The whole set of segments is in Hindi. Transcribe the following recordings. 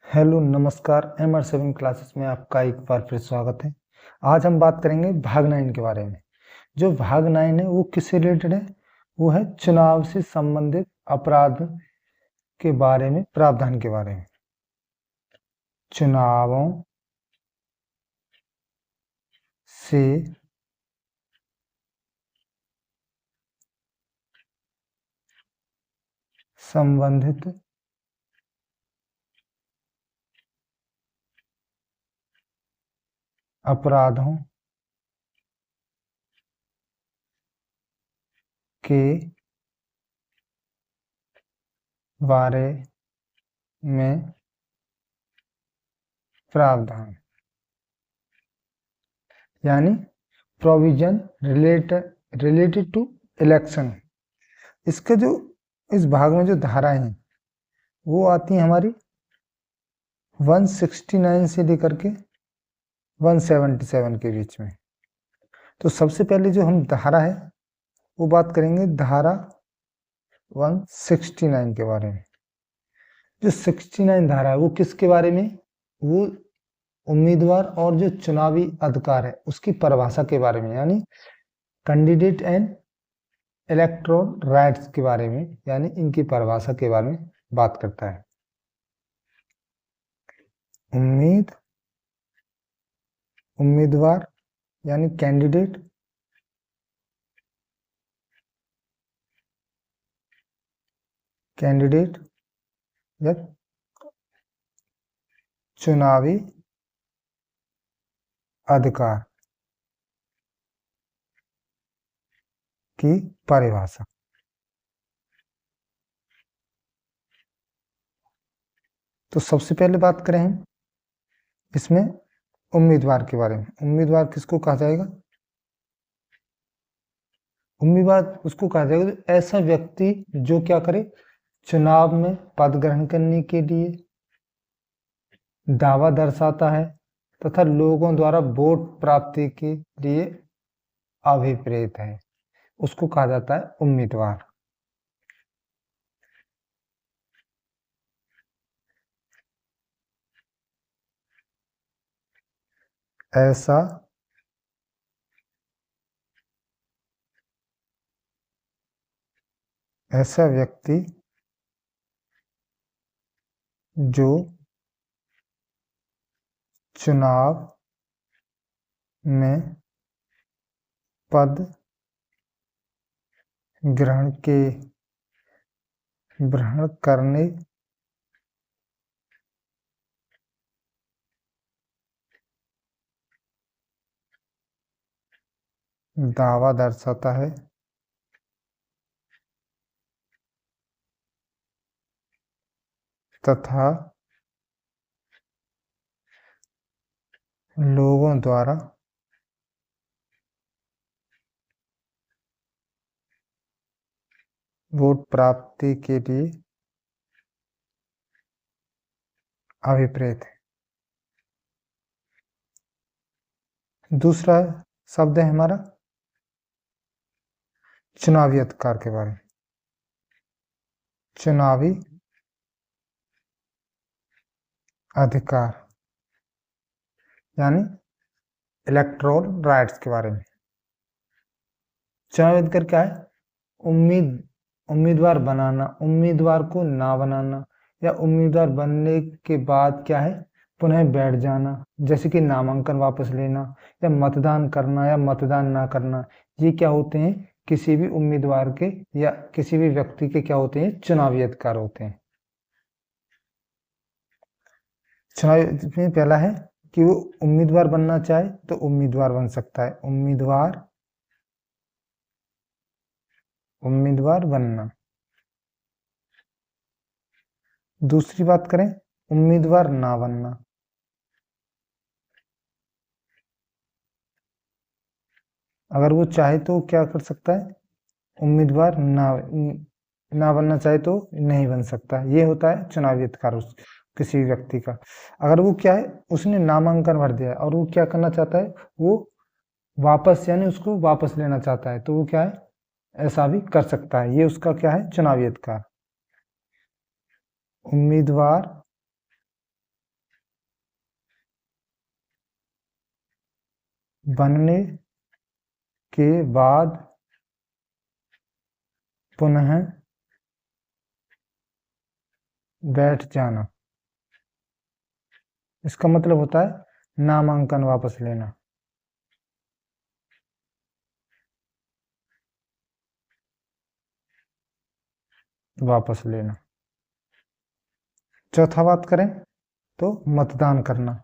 हेलो नमस्कार। MR7 क्लासेस में आपका एक बार फिर स्वागत है। आज हम बात करेंगे भाग 9 के बारे में। जो भाग 9 है वो किससे रिलेटेड है? वो है चुनाव से संबंधित अपराध के बारे में, प्रावधान के बारे में। चुनावों से संबंधित अपराधों के बारे में प्रावधान, यानी प्रोविजन रिलेटेड टू इलेक्शन। इसके जो इस भाग में जो धाराएं हैं वो आती हैं हमारी 169 से लेकर के 177 के बीच में। तो सबसे पहले जो हम धारा है वो बात करेंगे धारा 169 के बारे में। जो 69 धारा है वो किसके बारे में? वो उम्मीदवार और जो चुनावी अधिकार है उसकी परिभाषा के बारे में, यानी कैंडिडेट एंड इलेक्टोरल राइट्स के बारे में, यानी इनकी परिभाषा के बारे में बात करता है। उम्मीदवार यानी कैंडिडेट या चुनावी अधिकार की परिभाषा। तो सबसे पहले बात करें हम इसमें उम्मीदवार के बारे में। उम्मीदवार किसको कहा जाएगा? उम्मीदवार उसको कहा जाएगा तो ऐसा व्यक्ति जो क्या करे, चुनाव में पद ग्रहण करने के लिए दावा दर्शाता है तथा लोगों द्वारा वोट प्राप्ति के लिए अभिप्रेत है, उसको कहा जाता है उम्मीदवार। ऐसा व्यक्ति जो चुनाव में पद ग्रहण करने दावा दर्शाता है तथा लोगों द्वारा वोट प्राप्ति के लिए अभिप्रेत है। दूसरा शब्द है हमारा चुनावी अधिकार के बारे में। चुनावी अधिकार यानी इलेक्टोरल राइट्स के बारे में। चुनावी अधिकार क्या है? उम्मीदवार बनाना, उम्मीदवार को ना बनाना, या उम्मीदवार बनने के बाद क्या है, पुनः बैठ जाना, जैसे कि नामांकन वापस लेना या मतदान करना या मतदान ना करना। ये क्या होते हैं? किसी भी उम्मीदवार के या किसी भी व्यक्ति के क्या होते हैं? चुनावी अधिकार होते हैं। चुनावी में पहला है कि वो उम्मीदवार बनना चाहे तो उम्मीदवार बन सकता है। उम्मीदवार बनना। दूसरी बात करें उम्मीदवार ना बनना। अगर वो चाहे तो क्या कर सकता है? उम्मीदवार ना बनना चाहे तो नहीं बन सकता। ये होता है चुनावी अधिकार किसी व्यक्ति का। अगर वो क्या है, उसने नामांकन भर दिया है और वो क्या करना चाहता है, वो वापस यानी उसको वापस लेना चाहता है, तो वो क्या है, ऐसा भी कर सकता है। ये उसका क्या है? चुनावी अधिकार। उम्मीदवार बनने के बाद पुनः बैठ जाना। इसका मतलब होता है नामांकन वापस लेना। वापस लेना। चौथा बात करें तो मतदान करना।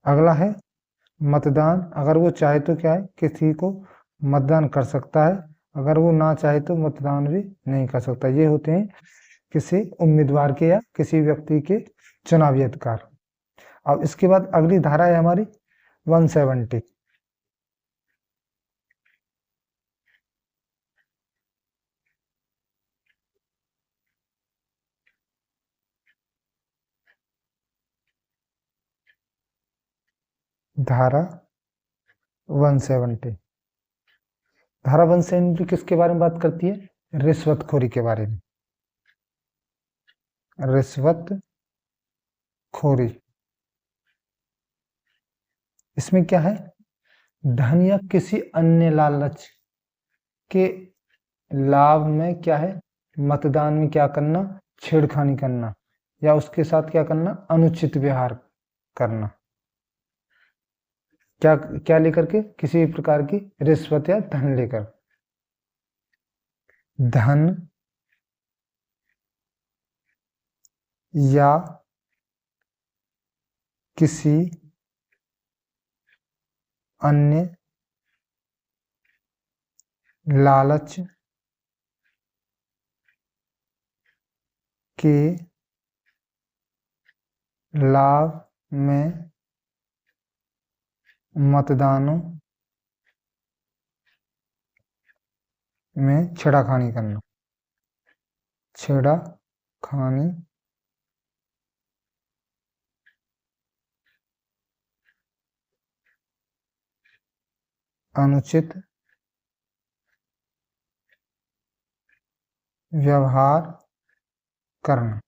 अगला है मतदान। अगर वो चाहे तो क्या है, किसी को मतदान कर सकता है, अगर वो ना चाहे तो मतदान भी नहीं कर सकता। ये होते हैं किसी उम्मीदवार के या किसी व्यक्ति के चुनावी अधिकार। अब इसके बाद अगली धारा है हमारी 170। धारा 170। धारा 170 किसके बारे में बात करती है? रिश्वतखोरी के बारे में। रिश्वतखोरी। इसमें क्या है? धन या किसी अन्य लालच के लाभ में क्या है, मतदान में क्या करना, छेड़खानी करना या उसके साथ क्या करना, अनुचित व्यवहार करना। क्या क्या लेकर के? किसी भी प्रकार की रिश्वत या धन लेकर। धन या किसी अन्य लालच के लाभ में मतदानों में छेड़खानी करना। छेड़खानी अनुचित व्यवहार करना।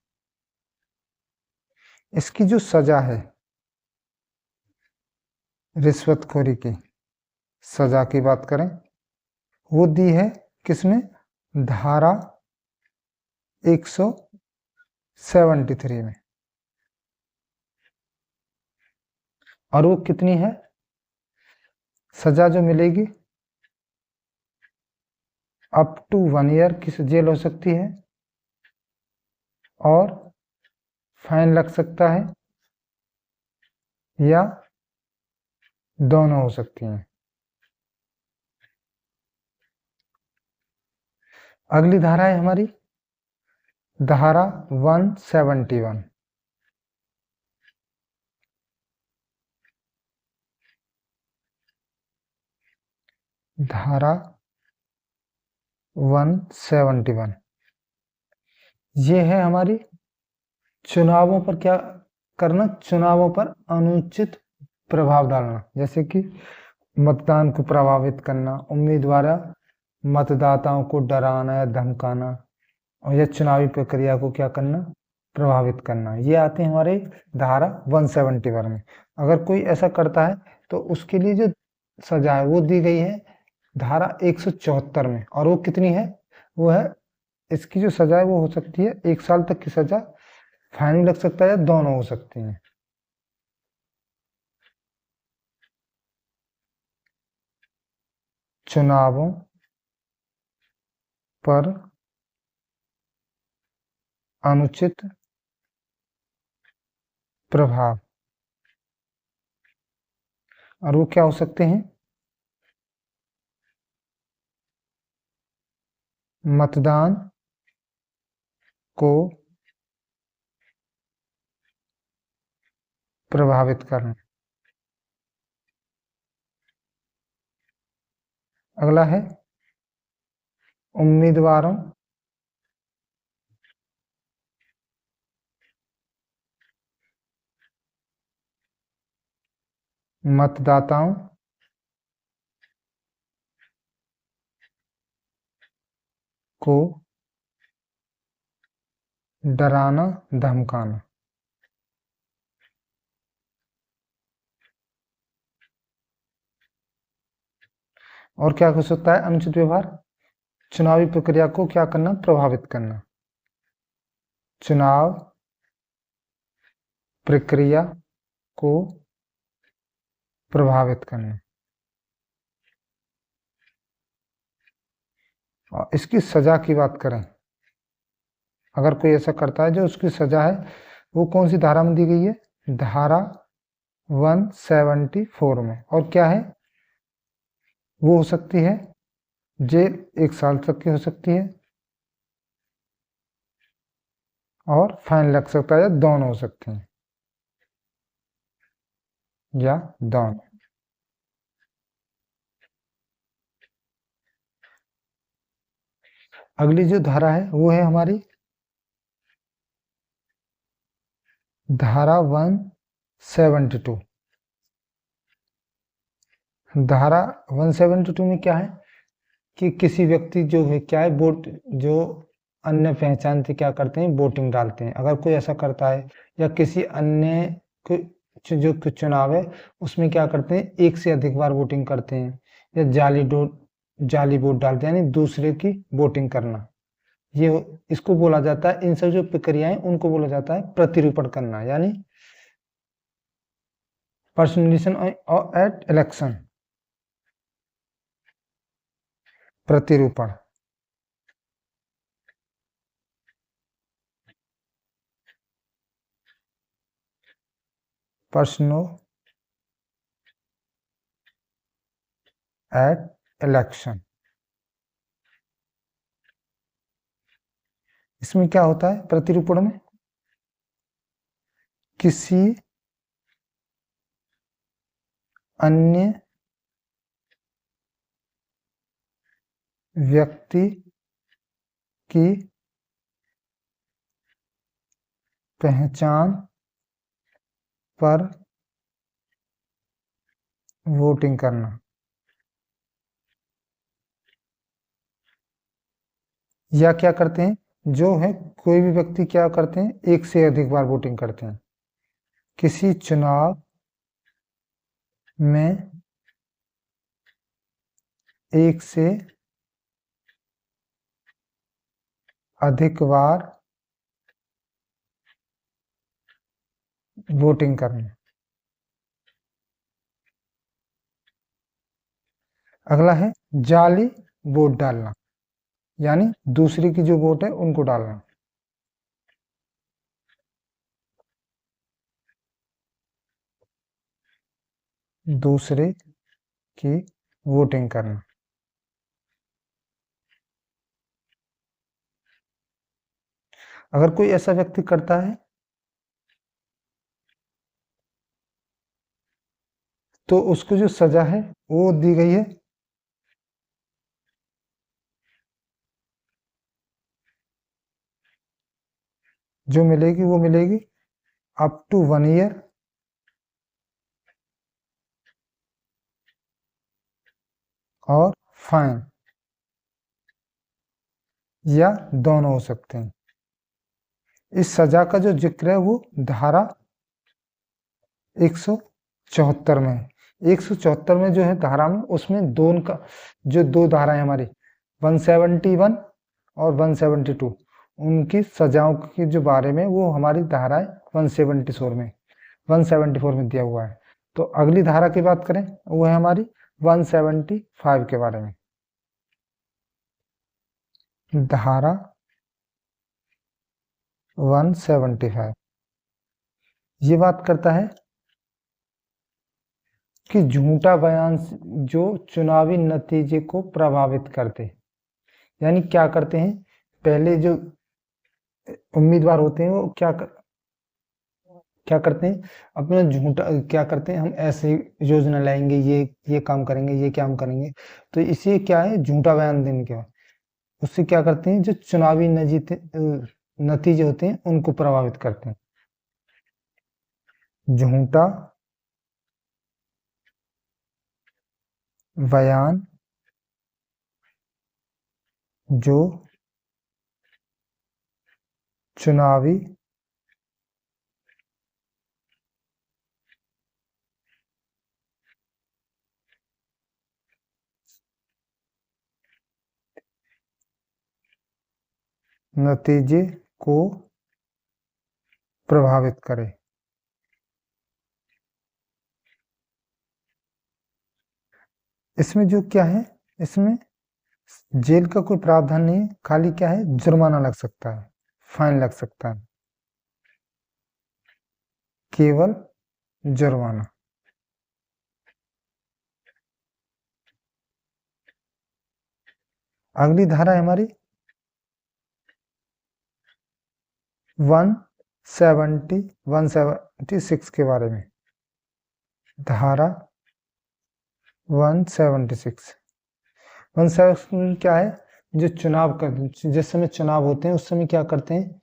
इसकी जो सजा है, रिश्वतखोरी की सजा की बात करें, वो दी है किसमें? धारा 173 में। और वो कितनी है सजा जो मिलेगी? अप टू 1 ईयर की जेल हो सकती है और फाइन लग सकता है या दोनों हो सकती हैं। अगली धारा है हमारी धारा 171। धारा 171 ये है हमारी चुनावों पर क्या करना, चुनावों पर अनुचित प्रभाव डालना। जैसे कि मतदान को प्रभावित करना, उम्मीदवार मतदाताओं को डराना या धमकाना, और यह चुनावी प्रक्रिया को क्या करना, प्रभावित करना। ये आते हैं हमारे धारा 171 में। अगर कोई ऐसा करता है तो उसके लिए जो सजा है वो दी गई है धारा 174 में। और वो कितनी है? वो है, इसकी जो सजा है वो हो सकती है 1 साल तक की सजा, फाइन लग सकता है या दोनों हो सकती हैं। चुनावों पर अनुचित प्रभाव। और वो क्या हो सकते हैं? मतदान को प्रभावित करना। अगला है उम्मीदवारों मतदाताओं को डराना धमकाना। और क्या हो सकता है अनुचित व्यवहार? चुनावी प्रक्रिया को क्या करना? प्रभावित करना। चुनाव प्रक्रिया को प्रभावित करना। और इसकी सजा की बात करें, अगर कोई ऐसा करता है जो उसकी सजा है वो कौन सी धारा में दी गई है? धारा 174 में। और क्या है वो? हो सकती है जेल 1 साल तक की हो सकती है और फाइन लग सकता है, या दोनों हो सकते हैं, या दोनों। अगली जो धारा है वो है हमारी धारा 172। धारा 172 में क्या है कि किसी व्यक्ति जो है क्या है वोट, जो अन्य पहचान से क्या करते हैं? वोटिंग डालते हैं। अगर कोई ऐसा करता है या किसी अन्य जो चुनाव है उसमें क्या करते हैं? एक से अधिक बार वोटिंग करते हैं, या जाली वोट डालते हैं, यानी दूसरे की वोटिंग करना। ये इसको बोला जाता है, इन सब जो प्रक्रियाएं उनको बोला जाता है प्रतिरूपण करना, यानी पर्सनलिजेशन एट इलेक्शन, प्रतिरूपण। पर्सनो एट इलेक्शन। इसमें क्या होता है प्रतिरूपण में? किसी अन्य व्यक्ति की पहचान पर वोटिंग करना, या क्या करते हैं जो है कोई भी व्यक्ति क्या करते हैं? एक से अधिक बार वोटिंग करते हैं। किसी चुनाव में एक से अधिक बार वोटिंग करना। अगला है जाली वोट डालना, यानी दूसरे की जो वोट है उनको डालना। दूसरे की वोटिंग करना। अगर कोई ऐसा व्यक्ति करता है तो उसको जो सजा है वो दी गई है जो मिलेगी वो मिलेगी अप टू 1 ईयर और फाइन, या दोनों हो सकते हैं। इस सजा का जो जिक्र है वो धारा 174 में है। 174 में जो है धारा में, उसमें दोनों का जो दो धाराएं हमारी 171 और 172, उनकी सजाओं के जो बारे में वो हमारी धारा है 174 में दिया हुआ है। तो अगली धारा की बात करें वो है हमारी 175 के बारे में। धारा 175 ये बात करता है कि झूठा बयान जो चुनावी नतीजे को प्रभावित करते, यानी क्या करते हैं? पहले जो उम्मीदवार होते हैं वो क्या करते हैं? अपना झूठा क्या करते हैं? हम ऐसे योजना लाएंगे, ये काम करेंगे, ये काम करेंगे। तो इसे क्या है? झूठा बयान देने के बाद उससे क्या करते हैं? जो चुनावी नतीजे होते हैं उनको प्रभावित करते हैं। झूठा बयान जो चुनावी नतीजे को प्रभावित करे। इसमें जो क्या है, इसमें जेल का कोई प्रावधान नहीं है, खाली क्या है, जुर्माना लग सकता है, फाइन लग सकता है, केवल जुर्माना। अगली धारा है हमारी 176 के बारे में। धारा 176 में क्या है, जो चुनाव कर, जिस समय चुनाव होते हैं उस समय क्या करते हैं,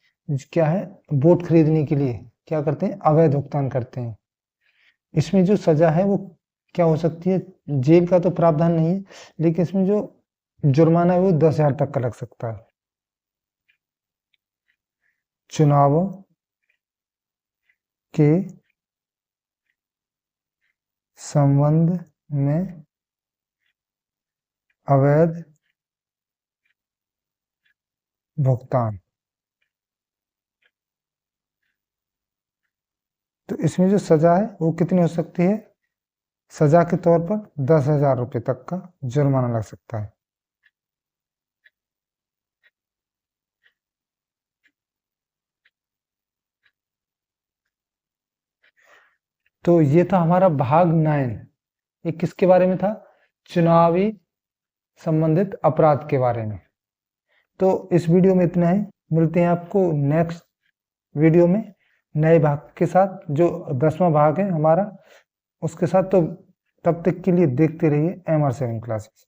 क्या है, वोट खरीदने के लिए क्या करते हैं, अवैध भुगतान करते हैं। इसमें जो सजा है वो क्या हो सकती है, जेल का तो प्रावधान नहीं है, लेकिन इसमें जो जुर्माना है वो 10,000 तक का लग सकता है। चुनावों के संबंध में अवैध भुगतान, तो इसमें जो सजा है वो कितनी हो सकती है, सजा के तौर पर 10,000 रुपये तक का जुर्माना लग सकता है। तो ये था हमारा भाग 9। ये किसके बारे में था, चुनावी संबंधित अपराध के बारे में। तो इस वीडियो में इतना ही, मिलते हैं आपको नेक्स्ट वीडियो में नए भाग के साथ, जो 10वां भाग है हमारा उसके साथ। तो तब तक के लिए देखते रहिए MR7 क्लासेस।